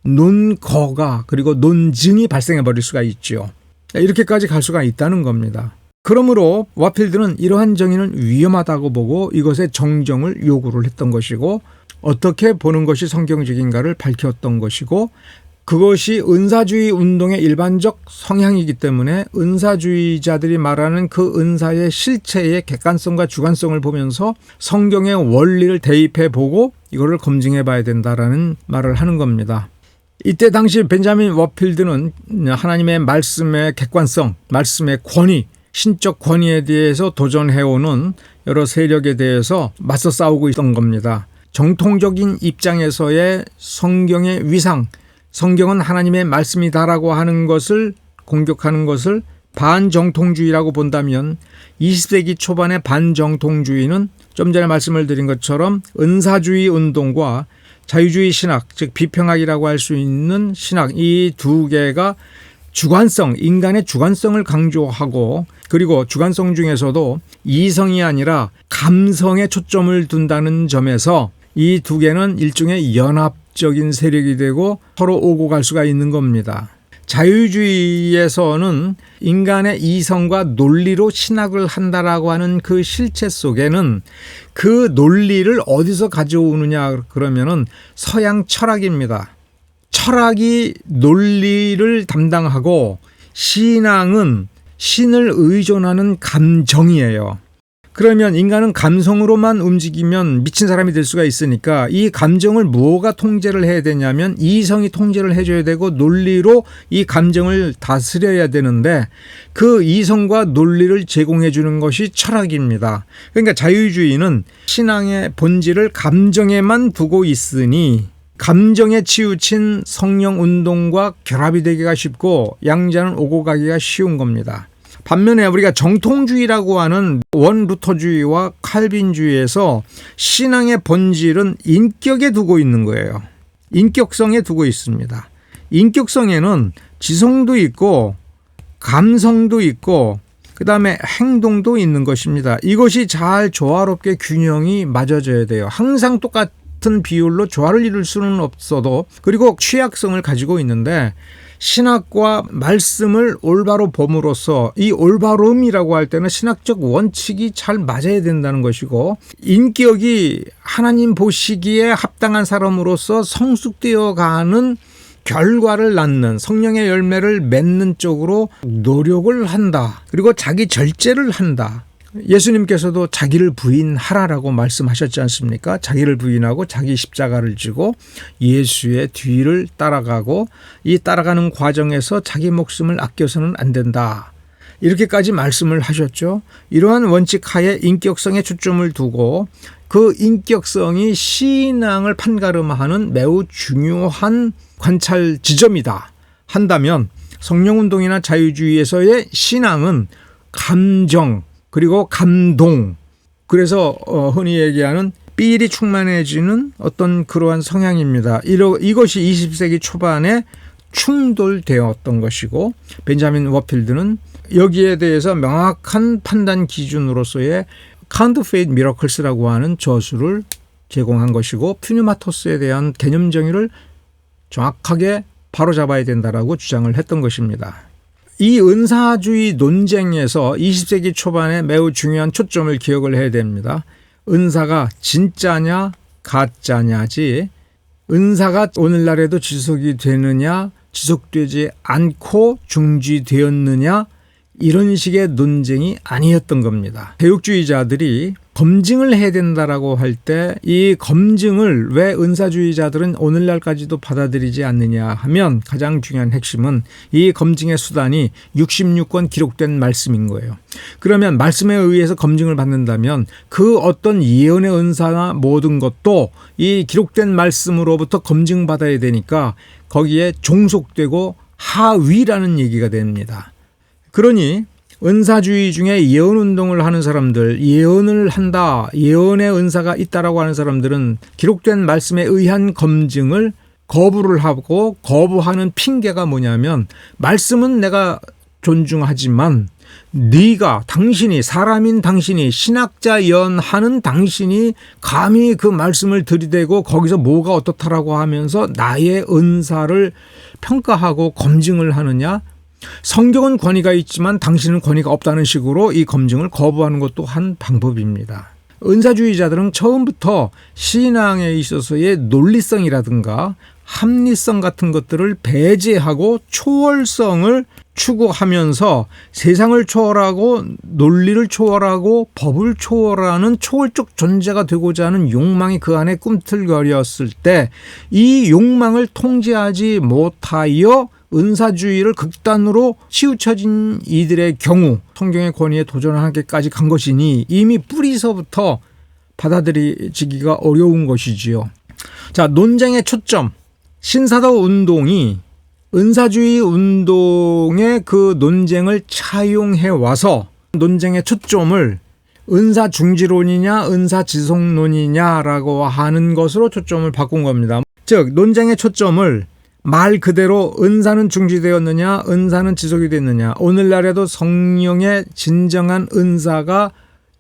논거가, 그리고 논증이 발생해 버릴 수가 있죠. 이렇게까지 갈 수가 있다는 겁니다. 그러므로 워필드는 이러한 정의는 위험하다고 보고 이것의 정정을 요구를 했던 것이고, 어떻게 보는 것이 성경적인가를 밝혔던 것이고, 그것이 은사주의 운동의 일반적 성향이기 때문에 은사주의자들이 말하는 그 은사의 실체의 객관성과 주관성을 보면서 성경의 원리를 대입해 보고 이거를 검증해 봐야 된다라는 말을 하는 겁니다. 이때 당시 벤자민 워필드는 하나님의 말씀의 객관성, 말씀의 권위, 신적 권위에 대해서 도전해오는 여러 세력에 대해서 맞서 싸우고 있던 겁니다. 정통적인 입장에서의 성경의 위상, 성경은 하나님의 말씀이다라고 하는 것을 공격하는 것을 반정통주의라고 본다면 20세기 초반의 반정통주의는 좀 전에 말씀을 드린 것처럼 은사주의 운동과 자유주의 신학, 즉 비평학이라고 할 수 있는 신학, 이 두 개가 주관성, 인간의 주관성을 강조하고 그리고 주관성 중에서도 이성이 아니라 감성에 초점을 둔다는 점에서 이 두 개는 일종의 연합적인 세력이 되고 서로 오고 갈 수가 있는 겁니다. 자유주의에서는 인간의 이성과 논리로 신학을 한다라고 하는 그 실체 속에는 그 논리를 어디서 가져오느냐 그러면은 서양 철학입니다. 철학이 논리를 담당하고 신앙은 신을 의존하는 감정이에요. 그러면 인간은 감성으로만 움직이면 미친 사람이 될 수가 있으니까 이 감정을 뭐가 통제를 해야 되냐면 이성이 통제를 해줘야 되고 논리로 이 감정을 다스려야 되는데 그 이성과 논리를 제공해 주는 것이 철학입니다. 그러니까 자유주의는 신앙의 본질을 감정에만 두고 있으니 감정에 치우친 성령 운동과 결합이 되기가 쉽고 양자는 오고 가기가 쉬운 겁니다. 반면에 우리가 정통주의라고 하는 원루터주의와 칼빈주의에서 신앙의 본질은 인격에 두고 있는 거예요. 인격성에 두고 있습니다. 인격성에는 지성도 있고 감성도 있고 그다음에 행동도 있는 것입니다. 이것이 잘 조화롭게 균형이 맞아져야 돼요. 항상 똑같은 비율로 조화를 이룰 수는 없어도 그리고 취약성을 가지고 있는데 신학과 말씀을 올바로 봄으로써 이 올바름이라고 할 때는 신학적 원칙이 잘 맞아야 된다는 것이고 인격이 하나님 보시기에 합당한 사람으로서 성숙되어 가는 결과를 낳는 성령의 열매를 맺는 쪽으로 노력을 한다. 그리고 자기 절제를 한다. 예수님께서도 자기를 부인하라라고 말씀하셨지 않습니까? 자기를 부인하고 자기 십자가를 지고 예수의 뒤를 따라가고 이 따라가는 과정에서 자기 목숨을 아껴서는 안 된다. 이렇게까지 말씀을 하셨죠. 이러한 원칙 하에 인격성에 초점을 두고 그 인격성이 신앙을 판가름하는 매우 중요한 관찰 지점이다 한다면 성령운동이나 자유주의에서의 신앙은 감정 그리고 감동, 그래서 흔히 얘기하는 삘이 충만해지는 어떤 그러한 성향입니다. 이것이 20세기 초반에 충돌되었던 것이고 벤자민 워필드는 여기에 대해서 명확한 판단 기준으로서의 카운터페이트 미러클스라고 하는 저수를 제공한 것이고 퓨니마토스에 대한 개념 정의를 정확하게 바로잡아야 된다라고 주장을 했던 것입니다. 이 은사주의 논쟁에서 20세기 초반에 매우 중요한 초점을 기억을 해야 됩니다. 은사가 진짜냐 가짜냐지 은사가 오늘날에도 지속이 되느냐 지속되지 않고 중지되었느냐 이런 식의 논쟁이 아니었던 겁니다. 개혁주의자들이 검증을 해야 된다라고 할 때 이 검증을 왜 은사주의자들은 오늘날까지도 받아들이지 않느냐 하면 가장 중요한 핵심은 이 검증의 수단이 66권 기록된 말씀인 거예요. 그러면 말씀에 의해서 검증을 받는다면 그 어떤 예언의 은사나 모든 것도 이 기록된 말씀으로부터 검증받아야 되니까 거기에 종속되고 하위라는 얘기가 됩니다. 그러니 은사주의 중에 예언운동을 하는 사람들, 예언을 한다, 예언의 은사가 있다라고 하는 사람들은 기록된 말씀에 의한 검증을 거부를 하고 거부하는 핑계가 뭐냐면 말씀은 내가 존중하지만 네가 당신이 사람인 당신이 신학자 연하는 당신이 감히 그 말씀을 들이대고 거기서 뭐가 어떻다라고 하면서 나의 은사를 평가하고 검증을 하느냐? 성경은 권위가 있지만 당신은 권위가 없다는 식으로 이 검증을 거부하는 것도 한 방법입니다. 은사주의자들은 처음부터 신앙에 있어서의 논리성이라든가 합리성 같은 것들을 배제하고 초월성을 추구하면서 세상을 초월하고 논리를 초월하고 법을 초월하는 초월적 존재가 되고자 하는 욕망이 그 안에 꿈틀거렸을 때 이 욕망을 통제하지 못하여 은사주의를 극단으로 치우쳐진 이들의 경우 성경의 권위에 도전하기까지 간 것이니 이미 뿌리서부터 받아들이기가 어려운 것이지요. 자, 논쟁의 초점. 신사도 운동이 은사주의 운동의 그 논쟁을 차용해 와서 논쟁의 초점을 은사중지론이냐 은사지속론이냐라고 하는 것으로 초점을 바꾼 겁니다. 즉 논쟁의 초점을 말 그대로 은사는 중지되었느냐 은사는 지속이 됐느냐, 오늘날에도 성령의 진정한 은사가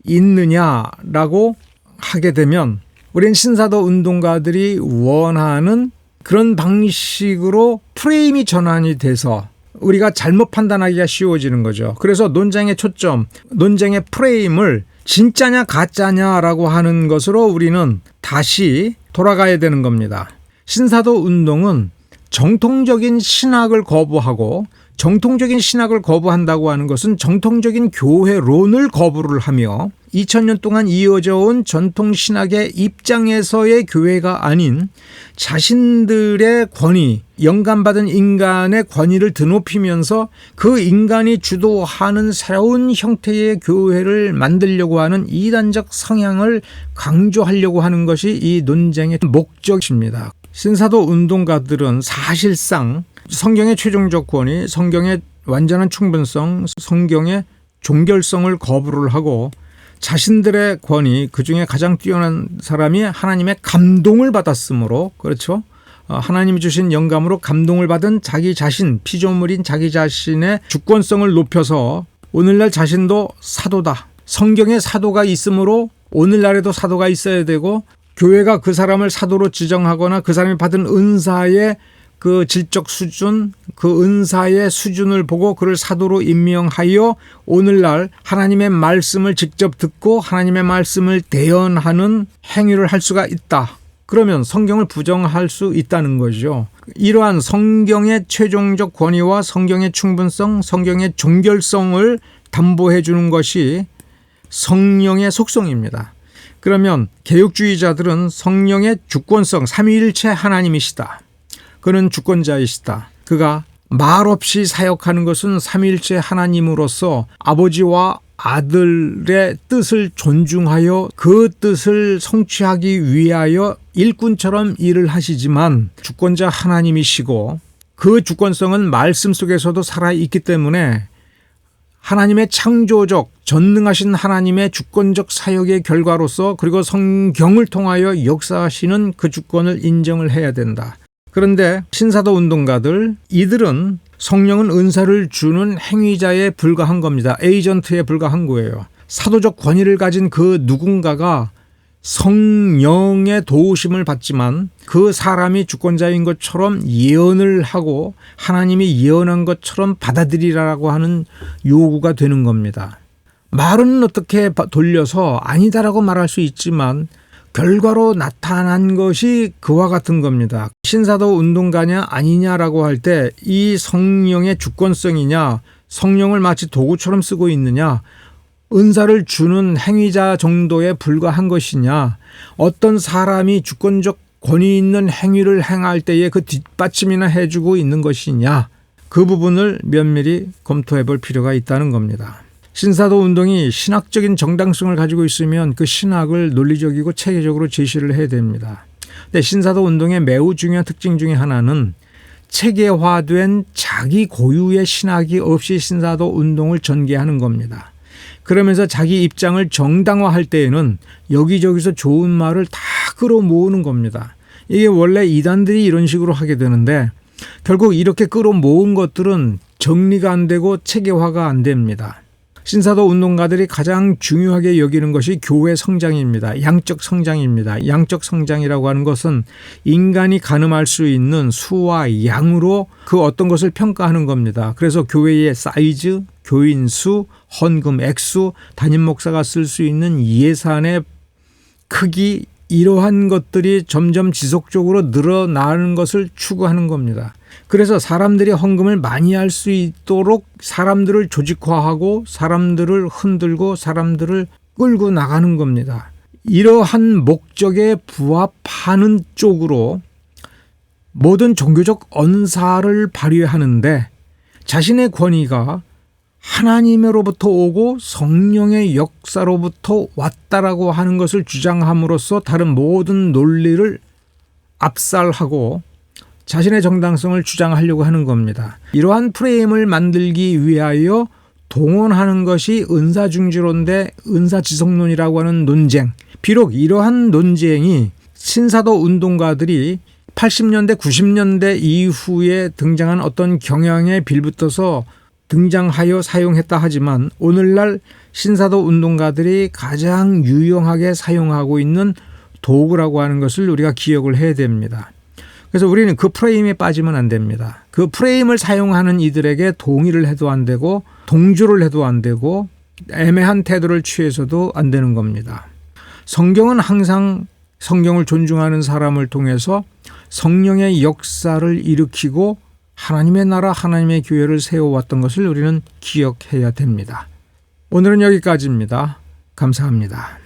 있느냐라고 하게 되면 우린 신사도 운동가들이 원하는 그런 방식으로 프레임이 전환이 돼서 우리가 잘못 판단하기가 쉬워지는 거죠. 그래서 논쟁의 초점, 논쟁의 프레임을 진짜냐 가짜냐라고 하는 것으로 우리는 다시 돌아가야 되는 겁니다. 신사도 운동은 정통적인 신학을 거부하고, 정통적인 신학을 거부한다고 하는 것은 정통적인 교회론을 거부를 하며 2000년 동안 이어져 온 전통 신학의 입장에서의 교회가 아닌 자신들의 권위, 영감받은 인간의 권위를 드높이면서 그 인간이 주도하는 새로운 형태의 교회를 만들려고 하는 이단적 성향을 강조하려고 하는 것이 이 논쟁의 목적입니다. 신사도 운동가들은 사실상 성경의 최종적 권위, 성경의 완전한 충분성, 성경의 종결성을 거부를 하고 자신들의 권위, 그중에 가장 뛰어난 사람이 하나님의 감동을 받았으므로, 그렇죠? 하나님이 주신 영감으로 감동을 받은 자기 자신, 피조물인 자기 자신의 주권성을 높여서 오늘날 자신도 사도다. 성경에 사도가 있으므로 오늘날에도 사도가 있어야 되고, 교회가 그 사람을 사도로 지정하거나 그 사람이 받은 은사의 그 질적 수준, 그 은사의 수준을 보고 그를 사도로 임명하여 오늘날 하나님의 말씀을 직접 듣고 하나님의 말씀을 대언하는 행위를 할 수가 있다. 그러면 성경을 부정할 수 있다는 거죠. 이러한 성경의 최종적 권위와 성경의 충분성, 성경의 종결성을 담보해 주는 것이 성령의 속성입니다. 그러면 개혁주의자들은 성령의 주권성, 삼위일체 하나님이시다. 그는 주권자이시다. 그가 말없이 사역하는 것은 삼위일체 하나님으로서 아버지와 아들의 뜻을 존중하여 그 뜻을 성취하기 위하여 일꾼처럼 일을 하시지만 주권자 하나님이시고 그 주권성은 말씀 속에서도 살아있기 때문에 하나님의 창조적 전능하신 하나님의 주권적 사역의 결과로서 그리고 성경을 통하여 역사하시는 그 주권을 인정을 해야 된다. 그런데 신사도 운동가들, 이들은 성령은 은사를 주는 행위자에 불과한 겁니다. 에이전트에 불과한 거예요. 사도적 권위를 가진 그 누군가가 성령의 도우심을 받지만 그 사람이 주권자인 것처럼 예언을 하고 하나님이 예언한 것처럼 받아들이라고 하는 요구가 되는 겁니다. 말은 어떻게 돌려서 아니다라고 말할 수 있지만 결과로 나타난 것이 그와 같은 겁니다. 신사도 운동가냐 아니냐라고 할 때 이 성령의 주권성이냐, 성령을 마치 도구처럼 쓰고 있느냐, 은사를 주는 행위자 정도에 불과한 것이냐, 어떤 사람이 주권적 권위 있는 행위를 행할 때에 그 뒷받침이나 해주고 있는 것이냐, 그 부분을 면밀히 검토해 볼 필요가 있다는 겁니다. 신사도 운동이 신학적인 정당성을 가지고 있으면 그 신학을 논리적이고 체계적으로 제시를 해야 됩니다. 근데 신사도 운동의 매우 중요한 특징 중에 하나는 체계화된 자기 고유의 신학이 없이 신사도 운동을 전개하는 겁니다. 그러면서 자기 입장을 정당화할 때에는 여기저기서 좋은 말을 다 끌어모으는 겁니다. 이게 원래 이단들이 이런 식으로 하게 되는데 결국 이렇게 끌어모은 것들은 정리가 안 되고 체계화가 안 됩니다. 신사도 운동가들이 가장 중요하게 여기는 것이 교회 성장입니다. 양적 성장입니다. 양적 성장이라고 하는 것은 인간이 가늠할 수 있는 수와 양으로 그 어떤 것을 평가하는 겁니다. 그래서 교회의 사이즈, 교인 수, 헌금 액수, 담임 목사가 쓸 수 있는 예산의 크기, 이러한 것들이 점점 지속적으로 늘어나는 것을 추구하는 겁니다. 그래서 사람들이 헌금을 많이 할 수 있도록 사람들을 조직화하고 사람들을 흔들고 사람들을 끌고 나가는 겁니다. 이러한 목적에 부합하는 쪽으로 모든 종교적 언사를 발휘하는데 자신의 권위가 하나님으로부터 오고 성령의 역사로부터 왔다라고 하는 것을 주장함으로써 다른 모든 논리를 압살하고 자신의 정당성을 주장하려고 하는 겁니다. 이러한 프레임을 만들기 위하여 동원하는 것이 은사중지론 대 은사지성론이라고 하는 논쟁. 비록 이러한 논쟁이 신사도 운동가들이 80년대, 90년대 이후에 등장한 어떤 경향에 빌붙어서 등장하여 사용했다 하지만 오늘날 신사도 운동가들이 가장 유용하게 사용하고 있는 도구라고 하는 것을 우리가 기억을 해야 됩니다. 그래서 우리는 그 프레임에 빠지면 안 됩니다. 그 프레임을 사용하는 이들에게 동의를 해도 안 되고 동조를 해도 안 되고 애매한 태도를 취해서도 안 되는 겁니다. 성경은 항상 성경을 존중하는 사람을 통해서 성령의 역사를 일으키고 하나님의 나라, 하나님의 교회를 세워왔던 것을 우리는 기억해야 됩니다. 오늘은 여기까지입니다. 감사합니다.